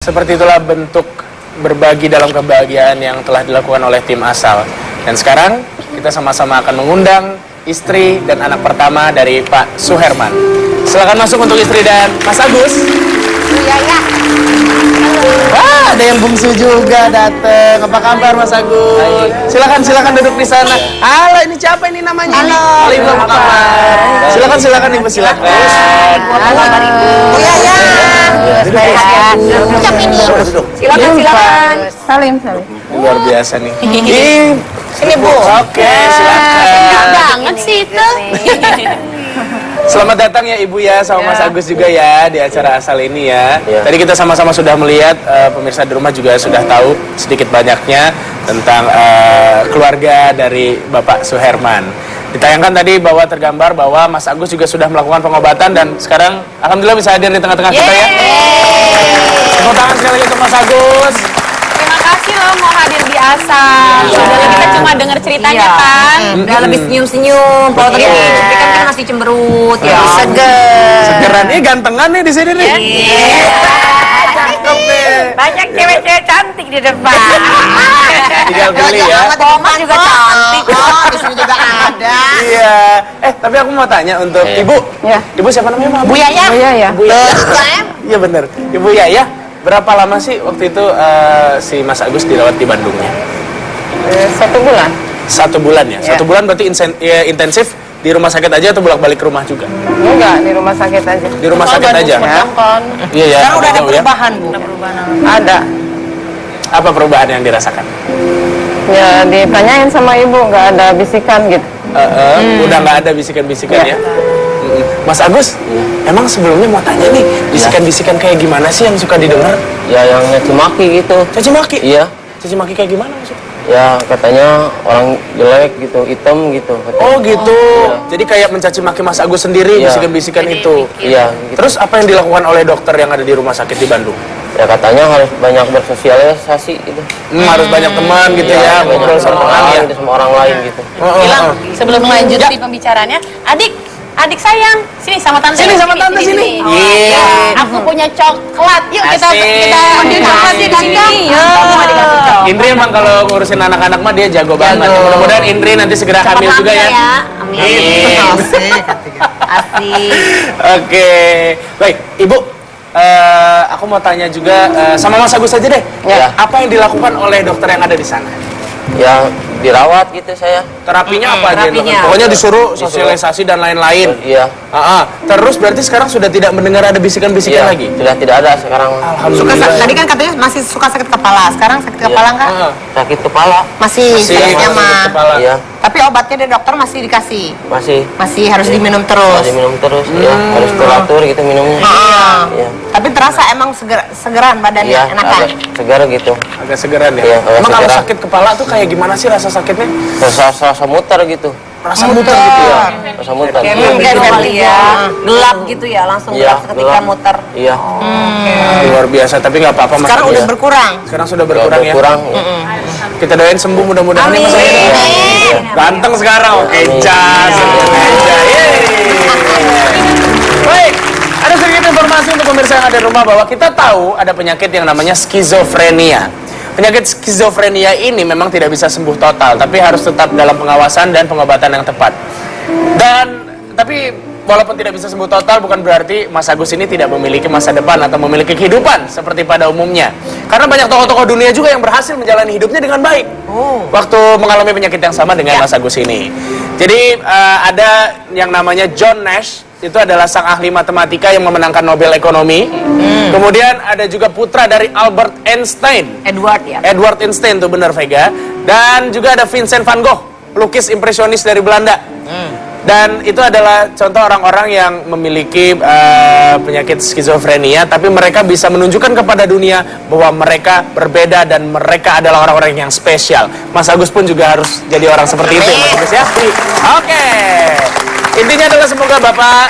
Seperti itulah bentuk berbagi dalam kebahagiaan yang telah dilakukan oleh tim asal. Dan sekarang kita sama-sama akan mengundang istri dan anak pertama dari Pak Suherman. Silakan masuk untuk istri dan Mas Agus. Iya, ya. Wah, ada yang bungsu juga datang. Apa kabar Mas Agus? Silakan duduk di sana. Halo, ini siapa ini namanya? Halo. Ibu, apa kabar? Silakan Ibu, silakan. Halo, Ibu. Iya, ya. Ucap ini. Silakan. Salim. Luar biasa nih. Sini, Bu. Oke, silakan. Banget sih itu. Selamat datang ya Ibu ya, sama Mas Agus juga ya di acara asal ini ya. Tadi kita sama-sama sudah melihat, pemirsa di rumah juga sudah tahu sedikit banyaknya tentang keluarga dari Bapak Suherman. Ditayangkan tadi bahwa tergambar bahwa Mas Agus juga sudah melakukan pengobatan dan sekarang alhamdulillah bisa hadir di tengah-tengah kita ya. Tepuk tangan sekali lagi untuk Mas Agus. Terima kasih loh mau hadir di asal. Udah kita cuma dengar ceritanya kan. Udah lebih senyum-senyum. Kalau tadi kan masih cemberut ya. Segeran nih, gantengan nih di sini nih. Cakep nih. Banyak cewek-cewek cantik di depan. Tinggal beli ya. Toma juga cantik. Di sini juga ada. Iya. Tapi aku mau tanya untuk Ibu. Ya. Ibu siapa namanya? Bu Yaya. Oh iya ya. Ibu Yaya. Iya benar. Ibu Yaya. Berapa lama sih waktu itu si Mas Agus dirawat di Bandungnya? 1 bulan. 1 bulan ya? 1 bulan berarti intensif di rumah sakit aja atau bolak-balik ke rumah juga? Enggak, di rumah sakit aja. Di rumah sakit aja? Iya ya. Sekarang udah ada jauh ya. perubahan, Bu. Ada. Apa perubahan yang dirasakan? Ya ditanyain sama ibu, nggak ada bisikan gitu. Udah nggak ada bisikan-bisikan ya? Mas Agus, emang sebelumnya mau tanya nih, bisikan-bisikan kayak gimana sih yang suka didengar? Ya yang caci maki gitu. Caci maki? Iya. Caci maki kayak gimana maksudnya? Ya katanya orang jelek gitu, hitam gitu. Katanya. Oh gitu. Jadi kayak mencaci maki Mas Agus sendiri, Iya. bisikan-bisikan itu. Iya. Gitu. Terus apa yang dilakukan oleh dokter yang ada di rumah sakit di Bandung? Ya katanya harus banyak bersosialisasi gitu. Harus banyak teman gitu ya, ngobrol sama orang ya. Gitu, sama orang lain gitu. Bilang sebelum lanjutin pembicaraannya, adik sayang, sini sama tante. Sini sama tante sini. Iya. Aku punya coklat. Yuk kita Asik. ambil coklat di sini. Kamu mau dikasih coklat. Indri emang kalau ngurusin anak-anak mah dia jago banget. Mudah-mudahan Indri nanti segera hamil juga ya. Amin. Amin. Asik. Oke. Baik, Ibu. Aku mau tanya juga sama Mas Agus aja deh. Ya. Apa yang dilakukan oleh dokter yang ada di sana? Ya dirawat gitu saya. Terapinya apa aja? terapinya. Pokoknya disuruh sosialisasi dan lain-lain. Iya. Terus berarti sekarang sudah tidak mendengar ada bisikan-bisikan Iya. lagi? Sudah tidak ada sekarang. Alhamdulillah. Tadi kan katanya masih suka sakit kepala. Sekarang sakit kepala enggak? Sakit kepala. Masih sakitnya sakit mah. kepala. Iya. Tapi obatnya dari dokter masih dikasih. Masih Harus diminum terus. Masih minum terus. Ya harus teratur gitu minumnya. Iya. Tapi terasa emang segeran badannya, Iya. enakan. Agak segar gitu. Agak segeran ya? Iya, agak Emang kalau segeran. sakit kepala tuh kayak gimana sih rasa sakitnya? Rasa muter gitu. Rasa muter gitu ya? Rasa muter. Kayak vertigo ya. Gelap gitu ya, langsung Iya, gelap ketika gelap. muter. Iya. Luar biasa, tapi nggak apa-apa Mas Sekarang Agus. udah berkurang. Sekarang sudah berkurang ya? Berkurang. Ya. Kita doain sembuh mudah-mudahan nih Mas Agus. Amin. Ganteng sekarang, oke, Amin. cas. Baik, ada sedikit informasi untuk pemirsa yang ada di rumah bahwa kita tahu ada penyakit yang namanya skizofrenia. Penyakit skizofrenia ini memang tidak bisa sembuh total, tapi harus tetap dalam pengawasan dan pengobatan yang tepat. Tapi walaupun tidak bisa sembuh total bukan berarti Mas Agus ini tidak memiliki masa depan atau memiliki kehidupan seperti pada umumnya. Karena banyak tokoh-tokoh dunia juga yang berhasil menjalani hidupnya dengan baik. Waktu mengalami penyakit yang sama dengan Mas Agus ini. Jadi ada yang namanya John Nash, itu adalah sang ahli matematika yang memenangkan Nobel Ekonomi. Kemudian ada juga putra dari Albert Einstein. Edward ya. Edward Einstein tuh bener Vega. Dan juga ada Vincent van Gogh, pelukis impresionis dari Belanda. Dan itu adalah contoh orang-orang yang memiliki penyakit skizofrenia, tapi mereka bisa menunjukkan kepada dunia bahwa mereka berbeda dan mereka adalah orang-orang yang spesial. Mas Agus pun juga harus jadi orang seperti itu ya Mas Agus ya. Oke. Intinya adalah semoga Bapak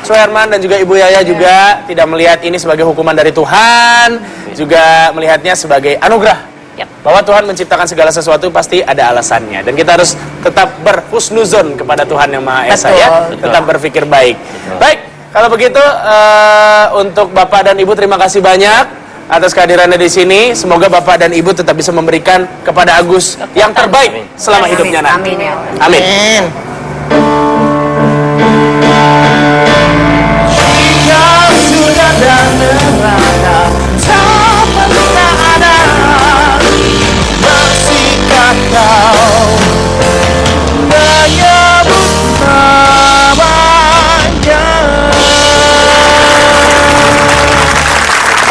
Suherman dan juga Ibu Yaya juga tidak melihat ini sebagai hukuman dari Tuhan, juga melihatnya sebagai anugerah. Bahwa Tuhan menciptakan segala sesuatu pasti ada alasannya. Dan kita harus tetap berhusnuzon kepada Tuhan Yang Maha Esa ya. Tetap berpikir baik. Baik, kalau begitu untuk Bapak dan Ibu terima kasih banyak. atas kehadirannya di sini. Semoga Bapak dan Ibu tetap bisa memberikan kepada Agus yang terbaik selama hidupnya nanti. Amin ya. Amin.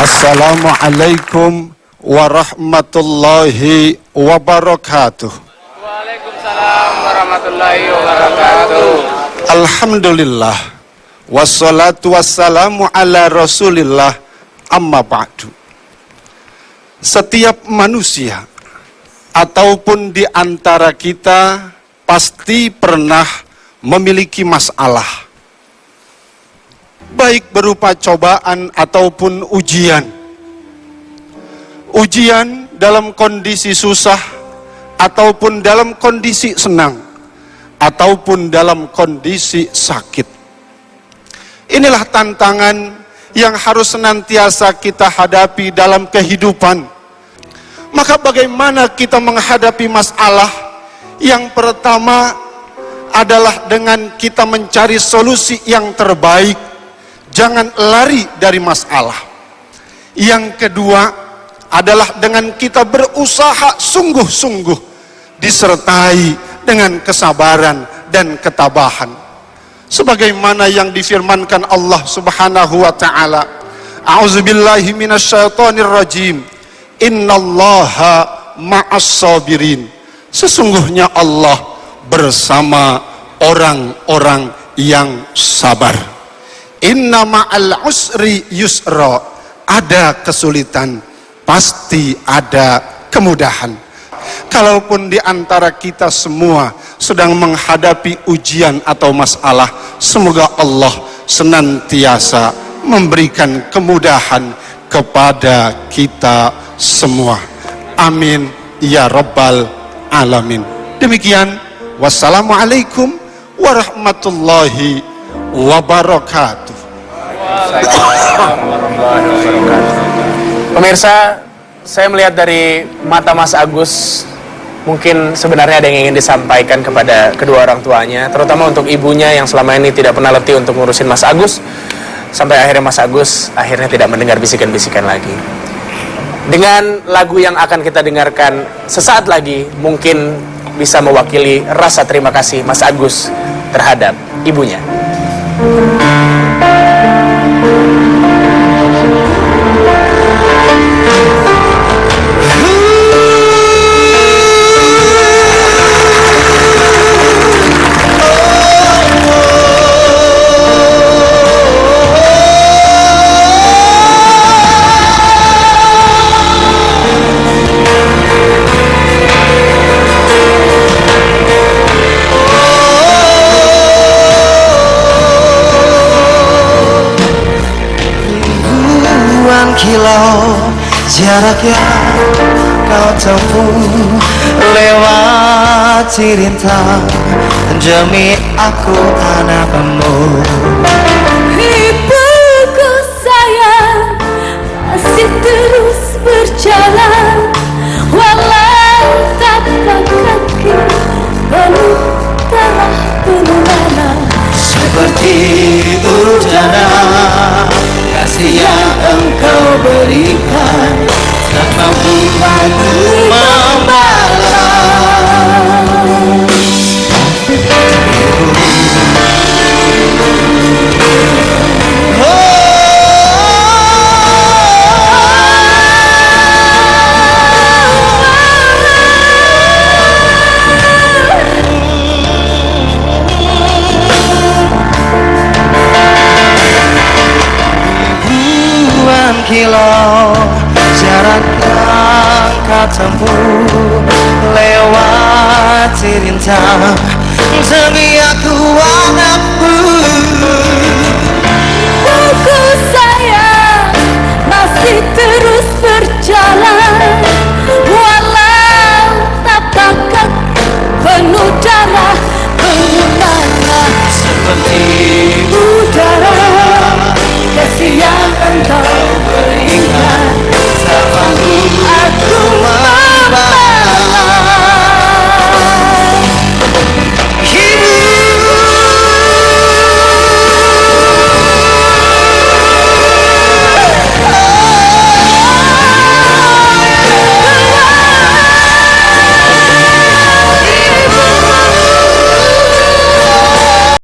Assalamualaikum warahmatullahi wabarakatuh. Waalaikumsalam warahmatullahi wabarakatuh. Alhamdulillah wassalatu wassalamu ala rasulillah, amma ba'du. Setiap manusia ataupun di antara kita pasti pernah memiliki masalah, baik berupa cobaan ataupun ujian. Ujian dalam kondisi susah, ataupun dalam kondisi senang, ataupun dalam kondisi sakit. Inilah tantangan yang harus senantiasa kita hadapi dalam kehidupan. Maka bagaimana kita menghadapi masalah? Yang pertama adalah dengan kita mencari solusi yang terbaik. Jangan lari dari masalah. Yang kedua adalah dengan kita berusaha sungguh-sungguh, disertai dengan kesabaran dan ketabahan. Sebagaimana yang difirmankan Allah Subhanahu wa taala, A'udzubillahi minasyaitonir rajim. Innallaha ma'as sabirin. Sesungguhnya Allah bersama orang-orang yang sabar. Inna ma'al usri yusra. Ada kesulitan, pasti ada kemudahan. Kalaupun di antara kita semua sedang menghadapi ujian atau masalah, semoga Allah senantiasa memberikan kemudahan kepada kita semua. Amin ya rabbal alamin. Demikian, wassalamualaikum warahmatullahi wabarakatuh. Pemirsa, saya melihat dari mata Mas Agus, mungkin sebenarnya ada yang ingin disampaikan kepada kedua orang tuanya, terutama untuk ibunya yang selama ini tidak pernah letih untuk ngurusin Mas Agus, sampai akhirnya Mas Agus akhirnya tidak mendengar bisikan-bisikan lagi. Dengan lagu yang akan kita dengarkan sesaat lagi, mungkin bisa mewakili rasa terima kasih Mas Agus terhadap ibunya. Kilau jarak yang kau tempuh lewati rintang demi aku anakmu. Ibuku sayang masih terus berjalan walau tapak kaki penuh darah penularan. Seperti udara kasih yang engkau berikan tak mampu aku membalas. Kilau jarak yang kau tempuh lewati rintang demi aku anakmu.